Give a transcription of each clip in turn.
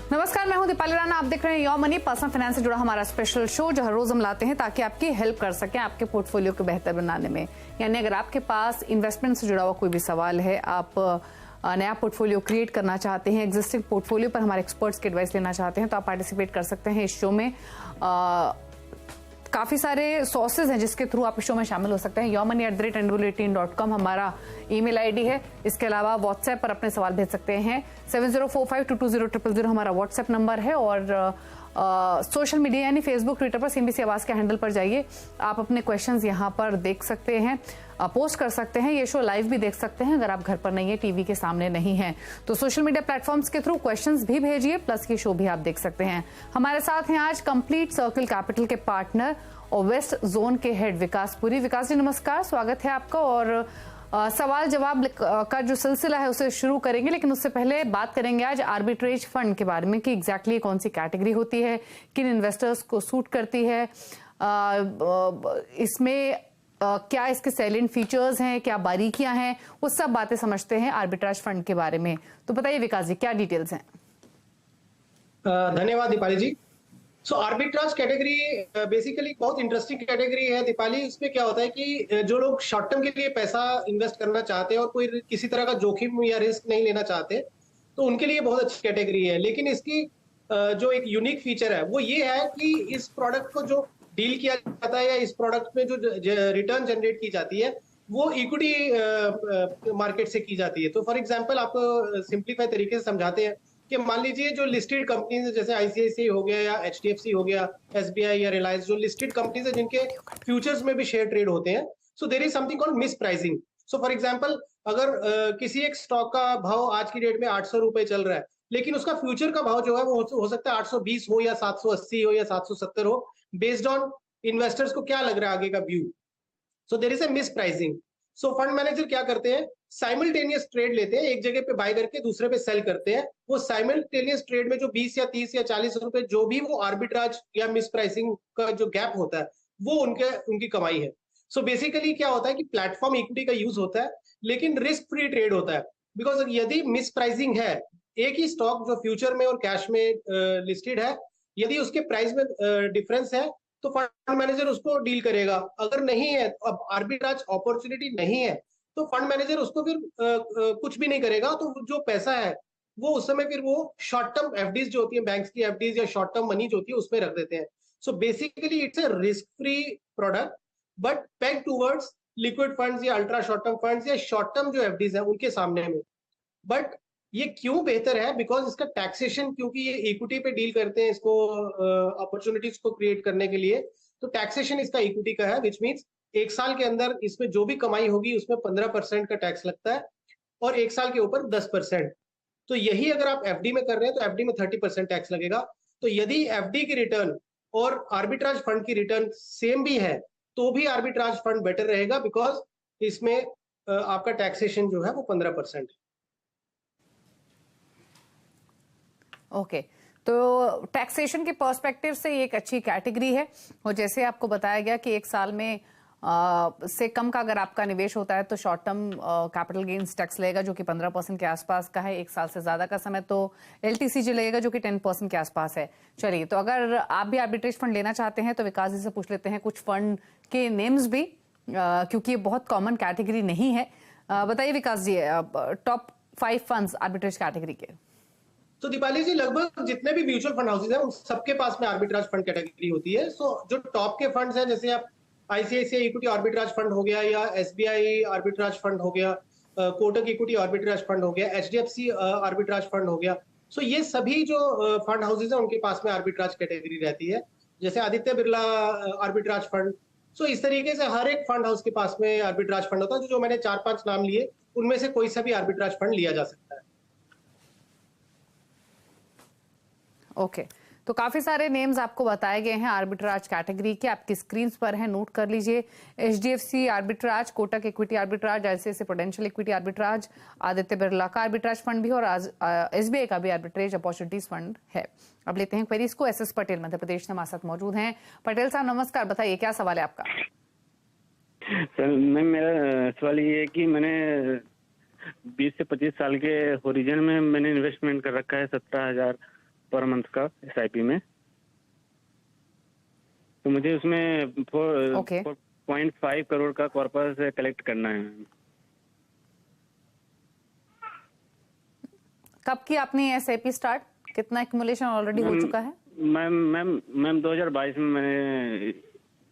नमस्कार, मैं हूं दीपाली राणा। आप देख रहे हैं योर मनी, पर्सनल फाइनेंस से जुड़ा हमारा स्पेशल शो जो हर रोज हम लाते हैं ताकि आपकी हेल्प कर सकें आपके पोर्टफोलियो को बेहतर बनाने में। यानी अगर आपके पास इन्वेस्टमेंट से जुड़ा हुआ कोई भी सवाल है, आप नया पोर्टफोलियो क्रिएट करना चाहते हैं, एग्जिस्टिंग पोर्टफोलियो पर हमारे एक्सपर्ट्स की एडवाइस लेना चाहते हैं, तो आप पार्टिसिपेट कर सकते हैं इस शो में। काफी सारे सोर्सेज हैं जिसके थ्रू आप इस शो में शामिल हो सकते हैं। yourmoney@nwl18.com हमारा ईमेल आईडी है। इसके अलावा व्हाट्सएप पर अपने सवाल भेज सकते हैं। 7045220000 हमारा व्हाट्सएप नंबर है। और सोशल मीडिया यानी फेसबुक, ट्विटर पर सीएनबीसी आवाज के हैंडल पर जाइए, आप अपने क्वेश्चंस यहाँ पर देख सकते हैं, पोस्ट कर सकते हैं। ये शो लाइव भी देख सकते हैं अगर आप घर पर नहीं है, टीवी के सामने नहीं है तो सोशल मीडिया प्लेटफॉर्म्स के थ्रू क्वेश्चंस भी भेजिए, प्लस ये शो भी आप देख सकते हैं। हमारे साथ हैं आज कंप्लीट सर्कल कैपिटल के पार्टनर और वेस्ट जोन के हेड विकास पुरी। विकास जी नमस्कार, स्वागत है आपका। और सवाल जवाब का जो सिलसिला है उसे शुरू करेंगे, लेकिन उससे पहले बात करेंगे आज आर्बिट्रेज फंड के बारे में कि एग्जैक्टली कौन सी कैटेगरी होती है, किन इन्वेस्टर्स को सूट करती है, इसमें क्या इसके सैलेंट फीचर्स हैं, क्या बारीकियां हैं, वो सब बातें समझते हैं आर्बिट्राज फंड के बारे में। तो बताइए विकास जी, क्या डिटेल्स हैं? धन्यवाद दीपाली जी। सो आर्बिट्राज कैटेगरी बेसिकली बहुत इंटरेस्टिंग कैटेगरी है दीपाली। इसमें क्या होता है कि जो लोग शॉर्ट टर्म के लिए पैसा इन्वेस्ट करना चाहते हैं और कोई किसी तरह का जोखिम या रिस्क नहीं लेना चाहते, तो उनके लिए बहुत अच्छी कैटेगरी है। लेकिन इसकी जो एक यूनिक फीचर है वो ये है कि इस प्रोडक्ट को जो डील किया जाता है या इस प्रोडक्ट में जो रिटर्न जनरेट की जाती है वो इक्विटी मार्केट से की जाती है। तो फॉर एग्जाम्पल आपको सिंप्लीफाई तरीके से समझाते हैं कि मान लीजिए जो लिस्टेड कंपनीज जैसे आईसीआईसीआई हो गया या एचडीएफसी हो गया, एसबीआई या रिलायंस, जो लिस्टेड कंपनीज है जिनके फ्यूचर्स में भी शेयर ट्रेड होते हैं, so there is something called mispricing. So for example अगर किसी एक स्टॉक का भाव आज की डेट में 800 रुपए चल रहा है, लेकिन उसका फ्यूचर का भाव जो है वो हो सकता है 820 हो या 780 हो या 770 हो, बेस्ड ऑन इन्वेस्टर्स को क्या लग रहा है आगे का view. So there is a mispricing. So fund manager क्या करते हैं, साइमल्टेनियस ट्रेड लेते हैं, एक जगह पे बाय करके दूसरे पे सेल करते हैं। वो साइमल्टेनियस ट्रेड में जो 20 या 30 या 40 रुपए जो भी वो आर्बिट्राज या मिस प्राइसिंग का जो गैप होता है वो उनकी कमाई है। सो बेसिकली क्या होता है कि प्लेटफॉर्म इक्विटी का यूज होता है लेकिन रिस्क फ्री ट्रेड होता है। बिकॉज यदि मिस प्राइसिंग है, एक ही स्टॉक जो फ्यूचर में और कैश में लिस्टेड है, यदि उसके प्राइस में डिफरेंस है तो फंड मैनेजर उसको डील करेगा। अगर नहीं है, अब आर्बिट्राज अपॉर्चुनिटी नहीं है, तो फंड मैनेजर उसको फिर कुछ भी नहीं करेगा। तो जो पैसा है वो उस समय फिर वो शॉर्ट टर्म एफडीज जो होती है, बैंक्स की एफडीज या शॉर्ट टर्म मनी जो होती है उसमें रख देते हैं। So basically it's a risk free product but peg towards liquid funds या अल्ट्रा शॉर्ट टर्म फंड्स या शॉर्ट टर्म जो एफडीज है उनके सामने में। बट ये क्यों बेहतर है, बिकॉज इसका टैक्सेशन, क्योंकि ये इक्विटी पे डील करते हैं इसको अपॉर्चुनिटीज को क्रिएट करने के लिए, तो टैक्सेशन इसका इक्विटी का है, विच मीन्स एक साल के अंदर इसमें जो भी कमाई होगी उसमें 15% का टैक्स लगता है और एक साल के ऊपर 10%। तो यही अगर आप एफडी में कर रहे हैं तो एफडी में 30% टैक्स लगेगा। तो यदि एफडी की रिटर्न और आर्बिट्राज फंड की रिटर्न सेम भी है तो भी आर्बिट्राज फंड बेटर रहेगा, बिकॉज इसमें आपका टैक्सेशन जो है वो 15% है। ओके, तो टैक्सेशन के पर्सपेक्टिव से ये एक अच्छी कैटेगरी है। और जैसे आपको बताया गया कि एक साल में से कम का अगर आपका निवेश होता है तो short term capital gains tax लगेगा जो कि 15% के आसपास का है। एक साल से ज्यादा का समय तो एलटीसीजी लगेगा जो कि 10% के आसपास है। चलिए, तो अगर आप भी आर्बिट्रेज फंड लेना चाहते हैं तो विकास जी से पूछ लेते हैं कुछ फंड के नेम्स भी, क्योंकि ये बहुत कॉमन कैटेगरी नहीं है। बताइए विकास जी, टॉप 5 फंड्स आर्बिट्रेज कैटेगरी के। तो दीपाली जी, लगभग जितने भी म्यूचुअल फंड हाउसेज हैं उन सबके पास में आर्बिट्राज फंड कैटेगरी होती है। सो जो टॉप के फंड्स हैं, जैसे आप आईसीआईसीआई इक्विटी आर्बिट्राज फंड हो गया या एसबीआई आर्बिट्राज फंड हो गया, कोटक इक्विटी आर्बिट्राज फंड हो गया, एचडीएफसी आर्बिट्राज फंड हो गया। सो ये सभी जो फंड हाउसेज हैं उनके पास में आर्बिट्राज कैटेगरी रहती है। जैसे आदित्य बिरला आर्बिट्राज फंड। सो इस तरीके से हर एक फंड हाउस के पास में आर्बिट्राज फंड होता है। जो मैंने 4-5 नाम लिए उनमें से कोई सा भी आर्बिट्राज फंड लिया जा सकता है। ओके, तो काफी सारे नेम्स आपको बताए गए हैं आर्बिट्राज कैटेगरी के, आपकी स्क्रीन पर है, नोट कर लीजिए। HDFC arbitrage, Kotak equity arbitrage, ICICI prudential equity arbitrage, Aditya Birla का आर्बिट्राज फंड भी और एसबीआई का भी आर्बिट्रेज अपॉर्चुनिटीज फंड है। अब लेते हैं क्वेरीज को। एसएस पटेल मध्य प्रदेश से हमारे साथ मौजूद हैं। पटेल साहब नमस्कार, बताइए क्या सवाल है आपका? सर मैम, मेरा सवाल ये है कि मैंने 20 से 25 साल के होरिजन में मैंने इन्वेस्टमेंट कर रखा है 17,000 पर मंथ का SIP में। तो मुझे उसमें 4.5 करोड़ का कॉर्पस कलेक्ट करना है। कब की आपने SIP स्टार्ट? कितना एक्युमुलेशन ऑलरेडी हो चुका है? मैम 2022 में मैंने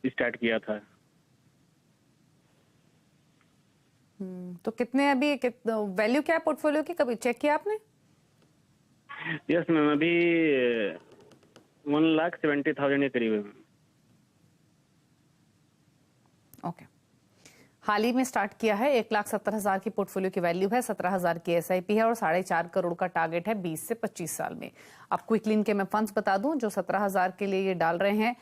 स्टार्ट किया था। तो कितने अभी वैल्यू क्या है पोर्टफोलियो की, कभी चेक किया आपने? यस मैम, अभी 1,70,000 के करीब है। ओके, हाल ही में स्टार्ट किया है। 1,70,000 की पोर्टफोलियो की वैल्यू है, 17,000 की SIP है और 4.5 करोड़ का टारगेट है 20 से 25 साल में। अब क्विकली इनके मैं फंड्स बता दूं जो 17,000 के लिए ये डाल रहे हैं।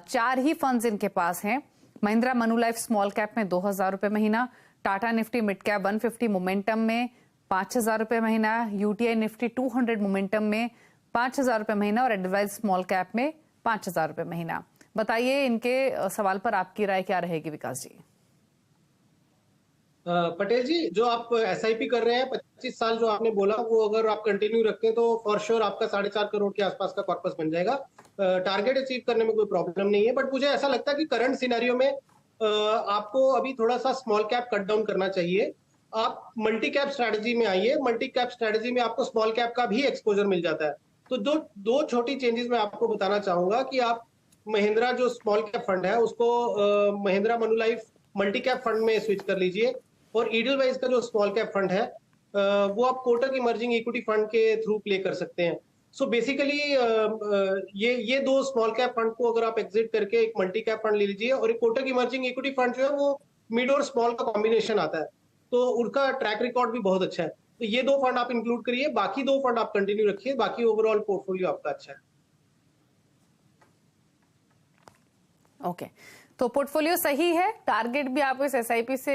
4 ही फंड्स इनके पास हैं। महिंद्रा मनुलाइफ स्मॉल कैप में 2,000 रुपए महीना, Tata Nifty mid cap 150 momentum में 5,000 रुपए महीना, UTI निफ्टी 200 मोमेंटम में 5,000 रुपए महीना और एडवाइज स्मॉल कैप में 5,000 रुपए महीना। बताइए इनके सवाल पर आपकी राय क्या रहेगी विकास जी? पटेल जी, जो आप SIP कर रहे हैं 25 साल जो आपने बोला, वो अगर आप कंटिन्यू रखते हैं तो फॉर श्योर आपका 4.5 करोड़ के आसपास का कॉर्पस बन जाएगा। टारगेट अचीव करने में कोई प्रॉब्लम नहीं है, बट मुझे ऐसा लगता है कि करंट सिनेरियो में आपको अभी थोड़ा सा स्मॉल कैप कट डाउन करना चाहिए। आप मल्टी कैप स्ट्रेटजी में आइए। मल्टी कैप स्ट्रेटजी में आपको स्मॉल कैप का भी एक्सपोजर मिल जाता है। तो दो छोटी चेंजेस मैं आपको बताना चाहूंगा कि आप महिंद्रा जो स्मॉल कैप फंड है उसको Mahindra Manulife multi cap fund में स्विच कर लीजिए और ईडलवाइज का जो स्मॉल कैप फंड है वो आप कोटक इमर्जिंग इक्विटी फंड के थ्रू प्ले कर सकते हैं। सो बेसिकली ये दो स्मॉल कैप फंड को अगर आप एग्जिट करके एक मल्टी कैप फंड ले लीजिए और एक कोटक इमर्जिंग इक्विटी फंड जो है वो मिड और स्मॉल का कॉम्बिनेशन आता है, तो उनका ट्रैक रिकॉर्ड भी बहुत अच्छा है। तो ये 2 फंड आप इंक्लूड करिए, बाकी 2 फंड आप कंटिन्यू रखिए, बाकी ओवरऑल पोर्टफोलियो आपका अच्छा है। ओके, तो पोर्टफोलियो सही है। टारगेट भी आप इस SIP से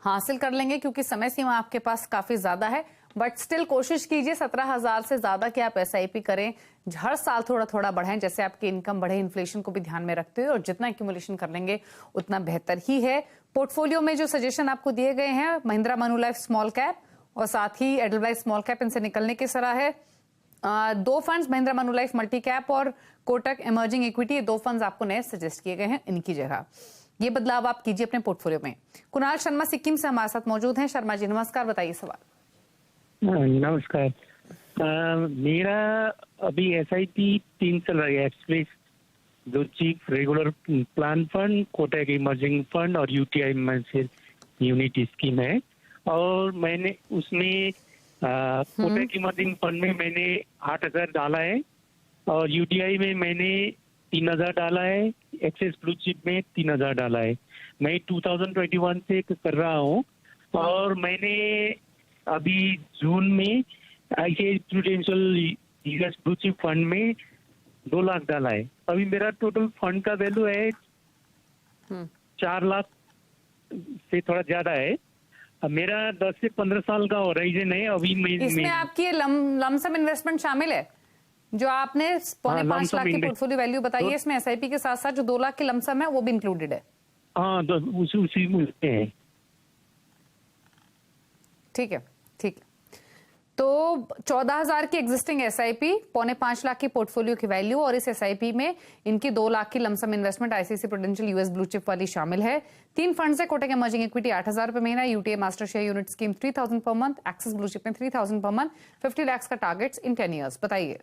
हासिल कर लेंगे क्योंकि समय सीमा आपके पास काफी ज्यादा है, बट स्टिल कोशिश कीजिए 17,000 से ज्यादा की आप SIP करें। हर साल थोड़ा थोड़ा बढ़ाएं, जैसे आपकी इनकम बढ़े, इन्फ्लेशन को भी ध्यान में रखते हुए, और जितना एक्यूमुलेशन कर लेंगे उतना बेहतर ही है। पोर्टफोलियो में जो सजेशन आपको दिए गए हैं, महिंद्रा मनुलाइफ स्मॉल कैप और साथ ही एडलवाइज स्मॉल कैप, इनसे निकलने की सलाह है। 2 funds Mahindra Manulife multi cap और कोटक इमर्जिंग इक्विटी, 2 फंड्स आपको नए सजेस्ट किए गए हैं। इनकी जगह ये बदलाव आप कीजिए अपने पोर्टफोलियो में। कुणाल शर्मा सिक्किम से हमारे साथ मौजूद हैं। शर्मा जी नमस्कार, बताइए सवाल। नमस्कार। मेरा अभी SIP 3 चल रहा है, express blue chip regular plan fund, Kotak emerging fund और UTI यूनिट स्कीम है। और मैंने उसमें कोटक इमर्जिंग फंड में मैंने 8,000 डाला है और UTI में मैंने 3,000 डाला है, एक्सेस ब्लू चिप में 3,000 डाला है। मैं 2021 से कर रहा हूँ और मैंने अभी जून में ICICI prudential US blue chip fund में 2 लाख डाला है। अभी मेरा टोटल फंड का वैल्यू है 4 लाख से थोड़ा ज्यादा है। अब मेरा 10 से 15 साल का होराइजन है। अभी इसमें आपकी लमसम इन्वेस्टमेंट शामिल है जो आपने 4.5 लाख की पोर्टफोलियो वैल्यू बताई है, इसमें SIP के साथ साथ जो 2 लाख की लमसम है वो भी इंक्लूडेड है। हाँ, उसी में है। ठीक है, ठीक है। तो 14,000 की एग्जिस्टिंग SIP, 4.5 लाख की पोर्टफोलियो की वैल्यू और इस SIP में इनकी 2 लाख की lump sum investment ICICI prudential US blue chip वाली शामिल है। 3 फंड्स है, कोटक इमर्जिंग इक्विटी 8,000 रुपए महीना, UTI master share unit scheme 3,000 per month, axis blue chip में 3,000 पर मंथ, 50 लाख का टारगेट इन 10 ईयर्स। बताइए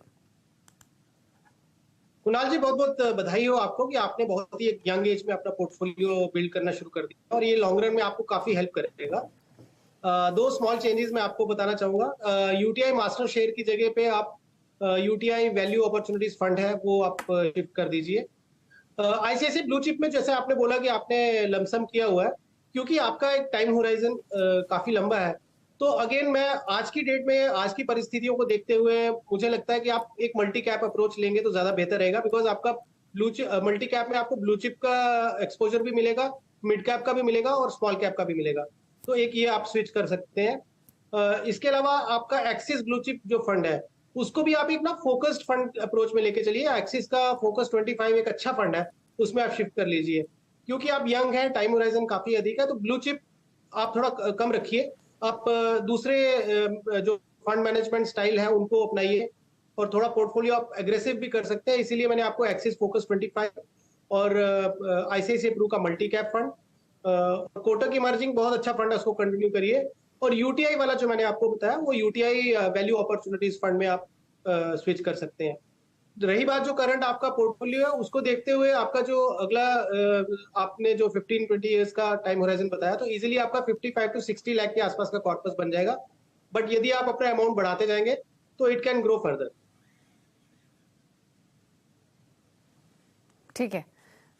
कुणाल जी, बहुत बहुत बधाई हो आपको कि आपने बहुत ही यंग एज में अपना पोर्टफोलियो बिल्ड करना शुरू कर दिया और ये लॉन्ग रन में आपको काफी हेल्प करेगा। 2 स्मॉल चेंजेस मैं आपको बताना चाहूंगा। UTI मास्टर शेयर की जगह पे आप UTI वैल्यू अपॉर्चुनिटीज फंड है वो आप शिफ्ट कर दीजिए। ICICI ब्लू चिप में जैसे आपने बोला कि आपने लमसम किया हुआ है, क्योंकि आपका एक टाइम होराइजन काफी लंबा है, तो अगेन मैं आज की डेट में आज की परिस्थितियों को देखते हुए मुझे लगता है कि आप एक मल्टी कैप अप्रोच लेंगे तो ज्यादा बेहतर रहेगा। बिकॉज आपका मल्टी कैप में आपको ब्लू चिप का एक्सपोजर भी मिलेगा, मिड कैप का भी मिलेगा और स्मॉल कैप का भी मिलेगा, तो एक ये आप स्विच कर सकते हैं। इसके अलावा आपका एक्सिस ब्लू चिप जो फंड है उसको भी आप एक ना फोकस्ड फंड अप्रोच में लेके चलिए। एक्सिस का फोकस 25 एक अच्छा फंड है, उसमें आप शिफ्ट कर लीजिए। क्योंकि आप यंग है, टाइम होराइजन काफी अधिक है, तो ब्लू चिप आप थोड़ा कम रखिए। आप दूसरे जो फंड मैनेजमेंट स्टाइल है उनको अपनाइए। और थोड़ा पोर्टफोलियो आप एग्रेसिव भी कर सकते हैं, इसीलिए मैंने आपको एक्सिस फोकस 25 और आईसीआईसीआई प्रू का multi cap fund, Kotak emerging बहुत अच्छा फंड है, उसको कंटिन्यू करिए। और यूटीआई वाला जो मैंने आपको बताया वो यूटीआई वैल्यू अपॉर्चुनिटीज फंड में आप स्विच कर सकते हैं। रही बात जो करंट आपका पोर्टफोलियो है उसको देखते हुए आपका जो अगला आपने जो 15-20 इयर्स का टाइम होराइजन बताया, तो इजीली आपका 55 to 60 लाख के आसपास का कॉर्पस बन जाएगा। बट यदि आप अपना अमाउंट बढ़ाते जाएंगे तो इट कैन ग्रो फर्दर। ठीक है,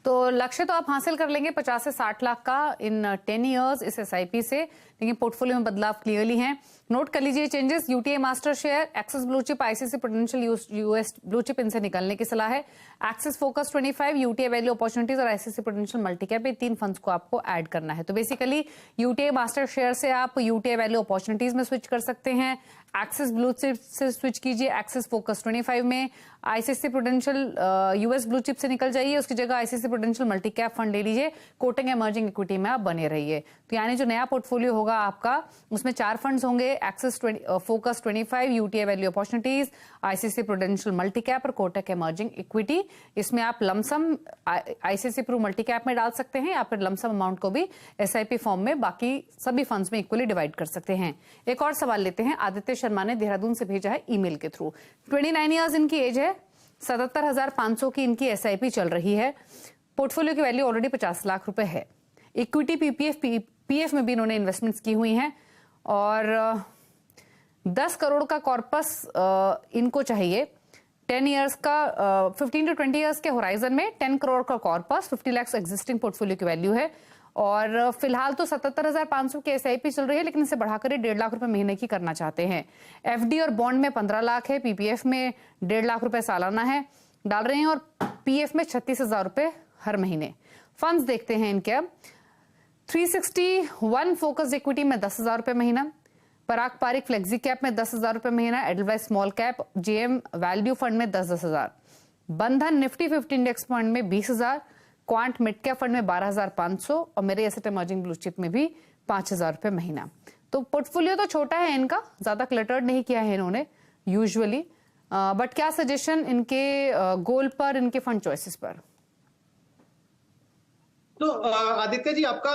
तो लक्ष्य तो आप हासिल कर लेंगे 50 से 60 लाख का इन 10 इयर्स इस एसआईपी से, लेकिन पोर्टफोलियो में बदलाव क्लियरली हैं। नोट कर लीजिए changes. UTI master share, axis blue chip, ICC prudential US blue chip, इनसे निकलने की सलाह है। Axis focus 25, UTI value opportunities और आईसीसी प्रूडेंशियल मल्टी कैप, ये 3 फंड्स को आपको ऐड करना है। तो बेसिकली यूटीआई मास्टर शेयर से आप यूटीआई वैल्यू अपॉर्चुनिटीज में स्विच कर सकते हैं, एक्सिस ब्लू चिप से स्विच कीजिए एक्सिस फोकस 25 में, ICC prudential US blue chip से निकल जाइए, उसकी जगह ICC Prudential multi cap fund ले लीजिए, कोटक इमर्जिंग इक्विटी में आप बने रहिए। तो यानी जो नया पोर्टफोलियो होगा आपका उसमें 4 फंड्स होंगे, Axis focus 25, UTI value opportunities, ICC Prudential multi cap और कोटक इमर्जिंग इक्विटी। इसमें आप lump sum ICC pru multi cap में डाल सकते हैं या फिर लमसम अमाउंट को भी एसआईपी फॉर्म में बाकी सभी फंड्स में इक्वली डिवाइड कर सकते हैं। एक और सवाल लेते हैं, आदित्य शर्मा ने देहरादून से भेजा है ईमेल के थ्रू। 29 इयर्स इनकी एज है, 77,500 की इनकी एसआईपी चल रही है, पोर्टफोलियो की वैल्यू ऑलरेडी 50 लाख रुपए है, इक्विटी पीएफ में भी इन्होंने इन्वेस्टमेंट्स की हुई हैं और 10 करोड़ का कॉर्पस इनको चाहिए 10 इयर्स का, 15 to 20 इयर्स के होराइजन में 10 करोड़ का कॉर्पस, 50 लाख एक्जिस्टिंग पोर्टफोलियो की वैल्यू है। और फिलहाल तो 77,500 की एसआईपी चल रही है, लेकिन इसे बढ़ाकर 1.5 लाख रुपए महीने की करना चाहते हैं। एफडी और बॉन्ड में 15 लाख है, पीपीएफ में 1.5 लाख रुपए सालाना है डाल रहे हैं और पीएफ में 36,000 रुपए हर महीने। फंड्स देखते हैं इनके अब। 361 फोकस इक्विटी में 10,000 रुपए महीना, पराग पारिक फ्लेक्सी कैप में 10,000 रुपए महीना, Edelweiss small cap JM value fund में 10,000, बंधन निफ्टी 50 इंडेक्स फंड में 20,000, क्वांट मिड कैप फंड में 12,500 और मेरे एसेट इमर्जिंग ब्लू चिप में भी 5,000 रुपए महीना। तो पोर्टफोलियो तो छोटा है इनका, ज्यादा क्लटर्ड नहीं किया है इन्होंने यूजुअली, बट क्या सजेशन इनके गोल पर, इनके फंड चॉइसेस पर? तो आदित्य जी, आपका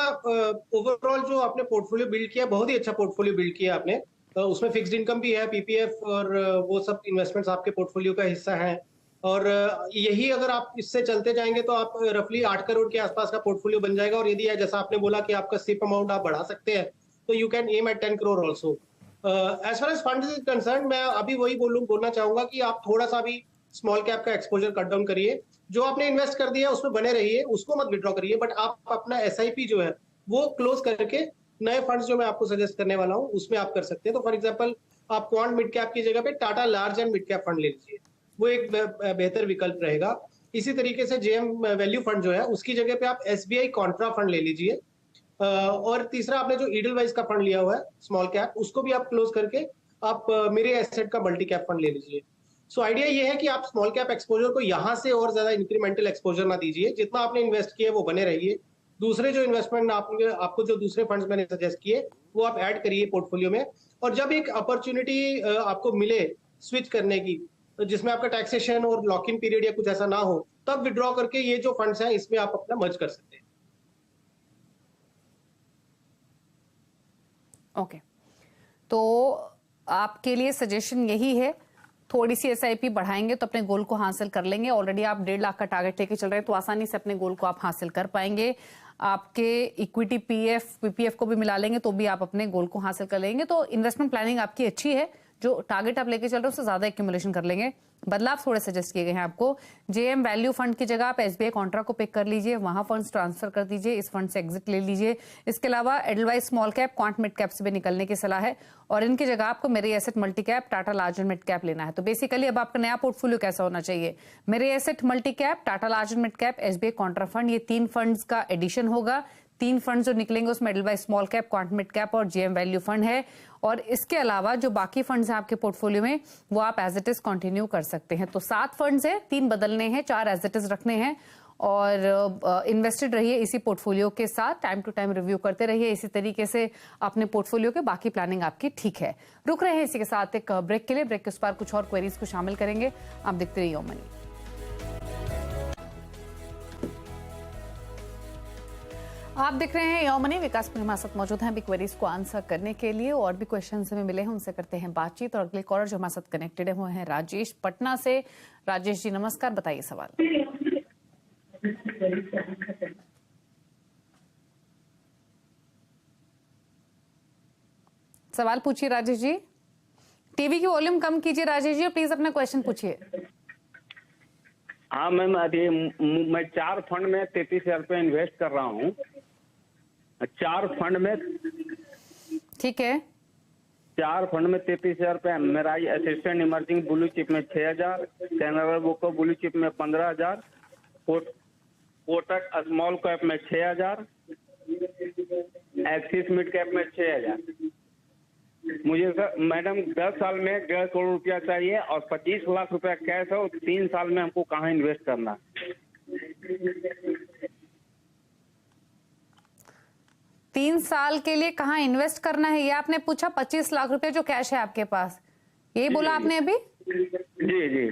ओवरऑल जो आपने पोर्टफोलियो बिल्ड किया, बहुत ही अच्छा पोर्टफोलियो बिल्ड किया आपने। उसमें फिक्स्ड इनकम भी है, पीपीएफ और वो सब इन्वेस्टमेंट्स आपके पोर्टफोलियो का हिस्सा हैं। और यही अगर आप इससे चलते जाएंगे तो आप रफली 8 करोड़ के आसपास का पोर्टफोलियो बन जाएगा। और यदि जैसा आपने बोला कि आपका सिप अमाउंट आप बढ़ा सकते हैं, तो you can aim at 10 crore also. As far as fund is concerned, मैं अभी वही बोलना चाहूंगा कि आप थोड़ा सा भी स्मॉल कैप का एक्सपोजर कट डाउन करिए। जो आपने इन्वेस्ट कर दिया उसमें बने रहिए, उसको मत विड्रॉ करिए, बट आप अपना एसआईपी जो है वो क्लोज करके नए फंड्स जो मैं आपको सजेस्ट करने वाला हूं उसमें आप कर सकते हैं। तो फॉर एग्जांपल, आप क्वांट मिड कैप की जगह पे Tata large and mid cap fund ले लीजिए, वो एक बेहतर विकल्प रहेगा। इसी तरीके से जेएम वैल्यू फंड जो है उसकी जगह पे आप एसबीआई कॉन्ट्रा फंड ले लीजिए। और तीसरा, आपने जो ईडलवाइज का फंड लिया हुआ है स्मॉल कैप, उसको भी आप क्लोज करके आप मेरे एसेट का मल्टी कैप फंड ले लीजिए। सो आइडिया ये है कि आप स्मॉल कैप एक्सपोजर को यहाँ से और ज्यादा इंक्रीमेंटल एक्सपोजर ना दीजिए, जितना आपने इन्वेस्ट किया वो बने रहिए। दूसरे जो इन्वेस्टमेंट आपको जो दूसरे फंड्स मैंने सजेस्ट किए वो आप ऐड करिए पोर्टफोलियो में। और जब एक अपॉर्चुनिटी आपको मिले स्विच करने की, जिसमें आपका टैक्सेशन और लॉक इन पीरियड या कुछ ऐसा ना हो, तब विड्रॉ करके ये जो फंड्स हैं इसमें आप अपना मर्ज कर सकते हैं। ओके, तो आपके लिए सजेशन यही है, थोड़ी सी एसआईपी बढ़ाएंगे तो अपने गोल को हासिल कर लेंगे। ऑलरेडी आप 1.5 लाख का टारगेट लेके चल रहे हैं, तो आसानी से अपने गोल को आप हासिल कर पाएंगे। आपके इक्विटी पीपीएफ को भी मिला लेंगे तो भी आप अपने गोल को हासिल कर लेंगे। तो इन्वेस्टमेंट प्लानिंग आपकी अच्छी है, जो टारगेट आप लेके चल रहे हो उससे ज्यादा एक्यूमुलेशन कर लेंगे। बदलाव थोड़े सजेस्ट किए गए हैं आपको। जेएम वैल्यू फंड की जगह आप एसबीआई कॉन्ट्रा को पिक कर लीजिए, वहां फंड्स ट्रांसफर कर दीजिए, इस फंड से एग्जिट ले लीजिए। इसके अलावा Edelweiss small cap, quant mid cap से भी निकलने की सलाह है और इनकी जगह आपको मेरे asset multi cap, Tata large and mid cap लेना है। तो बेसिकली अब आपका नया पोर्टफोलियो कैसा होना चाहिए? मेरे asset multi cap, Tata large and mid cap, SBI Contra fund, ये 3 फंड्स का एडिशन होगा। 3 फंड जो निकलेंगे उसमें Edelweiss small cap, quant mid cap और जेएम वैल्यू फंड है। और इसके अलावा जो बाकी फंड्स हैं आपके पोर्टफोलियो में वो आप एज इट इज कंटिन्यू कर सकते हैं। तो 7 फंड्स हैं, 3 बदलने हैं, 4 एज इट इज रखने हैं और इन्वेस्टेड रहिए इसी पोर्टफोलियो के साथ, टाइम टू टाइम रिव्यू करते रहिए। इसी तरीके से अपने पोर्टफोलियो के बाकी प्लानिंग आपकी ठीक है। रुक रहे हैं इसी के साथ एक ब्रेक के लिए। ब्रेक के उस पार कुछ और क्वेरीज को शामिल करेंगे। आप देखते रहिए मनी। आप देख रहे हैं योर मनी। विकास में हमारे साथ मौजूद हैं अभी क्वेरीज को आंसर करने के लिए। और भी क्वेश्चंस हमें मिले हैं, उनसे करते हैं बातचीत। और अगले कॉलर जो हमारे साथ कनेक्टेड हुए हैं राजेश पटना से। राजेश जी नमस्कार, बताइए सवाल। सवाल पूछिए राजेश जी। टीवी की वॉल्यूम कम कीजिए राजेश जी, और प्लीज अपना क्वेश्चन पूछिए। हाँ मैम, अभी मैं 4 फंड में 33,000 रुपये इन्वेस्ट कर रहा हूँ। 4 फंड में, ठीक है, 4 फंड में 33,000 रुपये। मेरा असिस्टेंट इमर्जिंग ब्लू चिप में 6,000, कैनरा बुको ब्लू चिप में 15,000, कोटक स्मॉल कैप में 6,000, एक्सिस मिड कैप में 6,000। मुझे सर मैडम 10 साल में 1.5 करोड़ रुपया चाहिए और 25 लाख रुपया कैश है। और 3 साल में हमको कहाँ इन्वेस्ट करना? 3 साल के लिए कहाँ इन्वेस्ट करना है ये आपने पूछा? 25 लाख रुपए जो कैश है आपके पास, यही बोला आपने अभी? जी।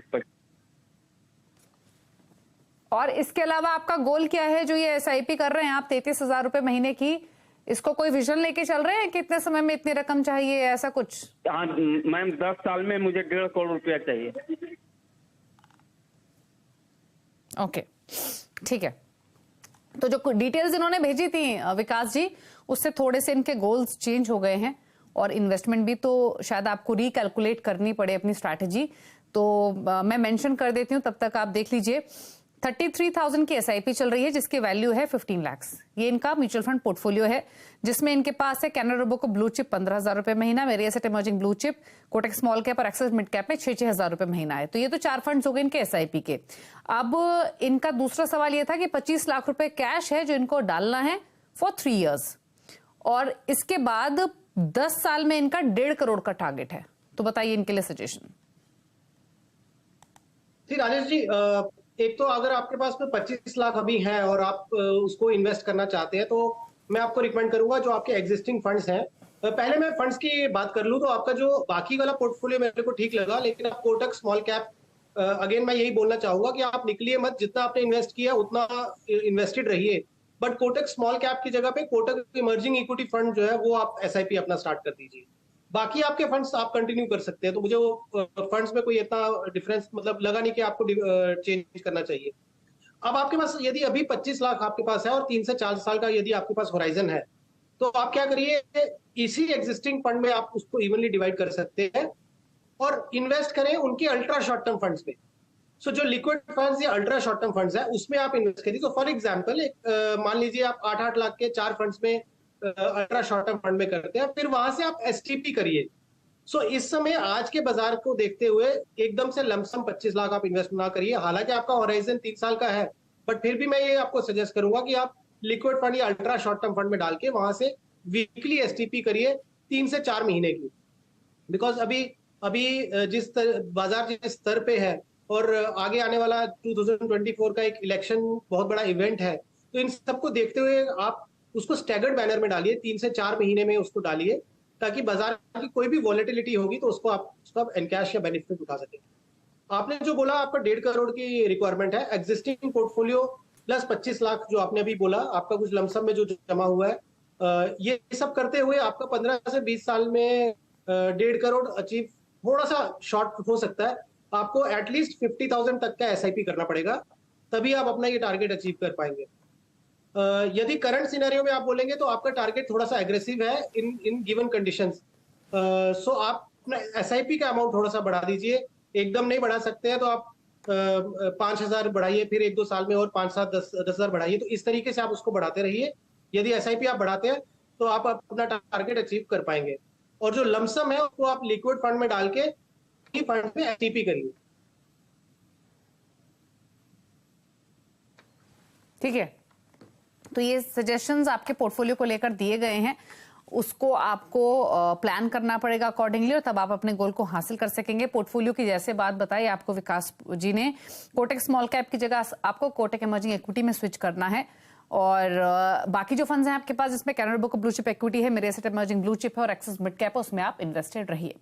और इसके अलावा आपका गोल क्या है जो ये एसआईपी कर रहे हैं आप 33,000 रुपए महीने की? इसको कोई विजन लेके चल रहे हैं कि इतने समय में इतनी रकम चाहिए, ऐसा कुछ? हाँ मैम, 10 साल में मुझे 1.5 करोड़ रुपया चाहिए। ओके, ठीक है। तो जो डिटेल्स इन्होंने भेजी थी विकास जी, उससे थोड़े से इनके गोल्स चेंज हो गए हैं और इन्वेस्टमेंट भी तो शायद आपको रिकैलकुलेट करनी पड़े अपनी स्ट्रैटेजी। तो मैं मेंशन कर देती हूँ, तब तक आप देख लीजिए। 33,000 की एसआईपी चल रही है जिसकी वैल्यू है 15 लाख। ये इनका म्यूचुअल फंड पोर्टफोलियो है जिसमें इनके पास है कैनरा रोबोको ब्लू चिप 15,000 रुपए महीना, मेरी asset emerging blue chip, Kotak small cap और एक्सिस मिड कैप में 6,000 रुपए महीना है। तो ये तो 4 फंड्स हो गए इनके एसआईपी के। अब इनका दूसरा सवाल ये था कि 25 लाख रुपए कैश है जो इनको डालना है फॉर 3 ईयर्स, और इसके बाद 10 साल में इनका 1.5 करोड़ का टारगेट है। तो बताइए इनके लिए सजेशन। जी राजेश जी, एक तो अगर आपके पास में 25 लाख अभी है और आप उसको इन्वेस्ट करना चाहते हैं, तो मैं आपको रिकमेंड करूंगा जो आपके एग्जिस्टिंग फंड्स हैं। पहले मैं फंड्स की बात कर लूं तो आपका जो बाकी वाला पोर्टफोलियो मेरे को ठीक लगा, लेकिन आप कोटक स्मॉल कैप, अगेन मैं यही बोलना चाहूंगा कि आप निकलिए मत। जितना आपने इन्वेस्ट किया उतना इन्वेस्टेड रहिए, बट कोटक स्मॉल कैप की जगह पे कोटक इमर्जिंग इक्विटी फंड जो है वो आप एसआईपी अपना स्टार्ट कर दीजिए। बाकी आपके फंड्स आप कंटिन्यू कर सकते हैं। तो मुझे वो फंड्स में कोई इतना डिफरेंस मतलब लगा नहीं कि आपको चेंज करना चाहिए। अब आपके पास यदि अभी 25 लाख आपके पास है और 3 से 4 साल का यदि आपके पास होराइजन है, तो आप क्या करिए, इसी एग्जिस्टिंग फंड में आप उसको इवनली डिवाइड कर सकते हैं और इन्वेस्ट करें उनके अल्ट्रा शॉर्ट टर्म फंड्स में। सो जो लिक्विड फंड्स या अल्ट्रा शॉर्ट टर्म फंड्स है उसमें आप इन्वेस्ट करिए। तो फॉर एग्जांपल मान लीजिए आप 8-8 लाख के 4 फंड्स में अल्ट्रा शॉर्ट टर्म फंड में करते हैं, फिर वहां से आप एसटीपी करिए। सो इस समय आज के बाजार को देखते हुए एकदम से लमसम 25 लाख आप इन्वेस्ट ना करिए। हालांकि आपका होराइजन 3 साल का है, बट फिर भी मैं ये आपको सजेस्ट करूंगा कि आप लिक्विड फंड या अल्ट्रा शॉर्ट टर्म फंड में डाल के वहां से वीकली एसटीपी करिए 3 से 4 महीने की। बिकॉज अभी बाजार जिस स्तर पे है और आगे आने वाला 2024 का एक इलेक्शन बहुत बड़ा इवेंट है, तो इन सबको देखते हुए आप उसको स्टैगर्ड बैनर में डालिए, 3 से 4 महीने में उसको डालिए, ताकि बाजार की कोई भी वॉलेटिलिटी होगी तो उसको आप उसका एनकैश या बेनिफिट उठा सकें। आपने जो बोला आपका 1.5 करोड़ की रिक्वायरमेंट है, एग्जिस्टिंग पोर्टफोलियो प्लस 25 लाख जो आपने अभी बोला, आपका कुछ लमसम में जो जमा हुआ है, ये सब करते हुए आपका 15 से 20 साल में 1.5 करोड़ अचीव थोड़ा सा शॉर्ट हो सकता है। आपको एटलीस्ट 50,000 तक का एसआईपी करना पड़ेगा, तभी आप अपना ये टारगेट अचीव कर पाएंगे। यदि करंट सिनेरियो में आप बोलेंगे तो आपका टारगेट थोड़ा सा एग्रेसिव है इन गिवन कंडीशंस। सो आप अपना एसआईपी का अमाउंट थोड़ा सा बढ़ा दीजिए। एकदम नहीं बढ़ा सकते हैं तो आप 5,000 बढ़ाइए, फिर 1-2 साल में और 5-7-10,000 बढ़ाइए। तो इस तरीके से आप उसको बढ़ाते रहिए। यदि एसआईपी आप बढ़ाते हैं तो आप अपना टारगेट अचीव कर पाएंगे। और जो लमसम है उसको आप लिक्विड फंड में डाल के फंड में एसटीपी करिए। ठीक है, तो ये सजेशंस आपके पोर्टफोलियो को लेकर दिए गए हैं। उसको आपको प्लान करना पड़ेगा अकॉर्डिंगली, और तब आप अपने गोल को हासिल कर सकेंगे। पोर्टफोलियो की जैसे बात बताई आपको विकास जी ने, कोटक स्मॉल कैप की जगह आपको कोटक इमर्जिंग इक्विटी में स्विच करना है। और बाकी जो फंड्स हैं आपके पास, इसमें Canara bank blue chip equity है, मेरे एसेट इमर्जिंग ब्लू चिप है और एक्सिस मिड कैप है, उसमें आप इन्वेस्टेड रहिए।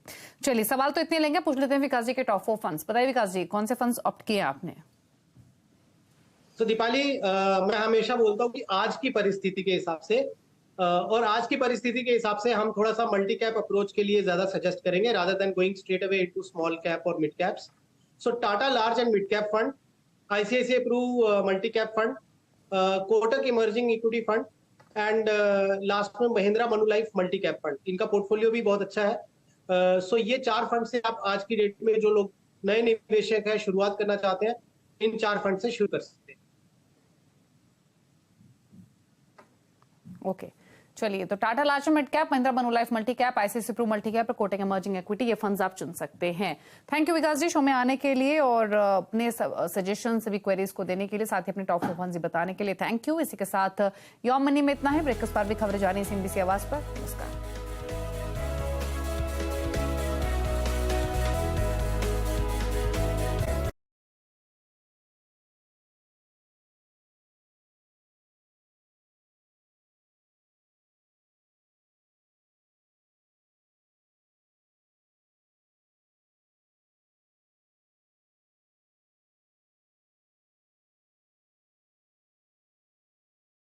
चलिए सवाल तो इतने लेंगे, पूछ लेते हैं विकास जी के टॉप 4 फंड्स। बताइए विकास जी, कौन से फंड्स ऑप्ट किए आपने? तो दीपाली, मैं हमेशा बोलता हूँ कि आज की परिस्थिति के हिसाब से और आज की परिस्थिति के हिसाब से हम थोड़ा सा मल्टी कैप अप्रोच के लिए ज्यादा सजेस्ट करेंगे rather than going straight away into small cap और mid caps. So Tata large and mid cap fund, ICICI Pru multi cap fund, Kotak emerging equity fund and last में Mahindra Manulife multi cap fund, इनका portfolio भी बहुत अच्छा है। सो ये 4 fund से आप आज की डेट में जो लोग नए निवेशक है, शुरुआत करना चाहते हैं, इन 4 फंड से शुरू कर सकते हैं। ओके चलिए, तो Tata large mid cap, Mahindra Manulife multi cap, ICICI Pru multi cap और कोटक इमर्जिंग इक्विटी, ये फंड्स आप चुन सकते हैं। Thank you Vikas ji show में आने के लिए और अपने सजेशन सभी क्वेरीज को देने के लिए, साथ ही अपने टॉप 4 फंड्स बताने के लिए थैंक यू। इसी के साथ योर मनी में इतना है। ब्रेकफास्ट पर भी खबरें जानी CNBC आवाज पर। नमस्कार।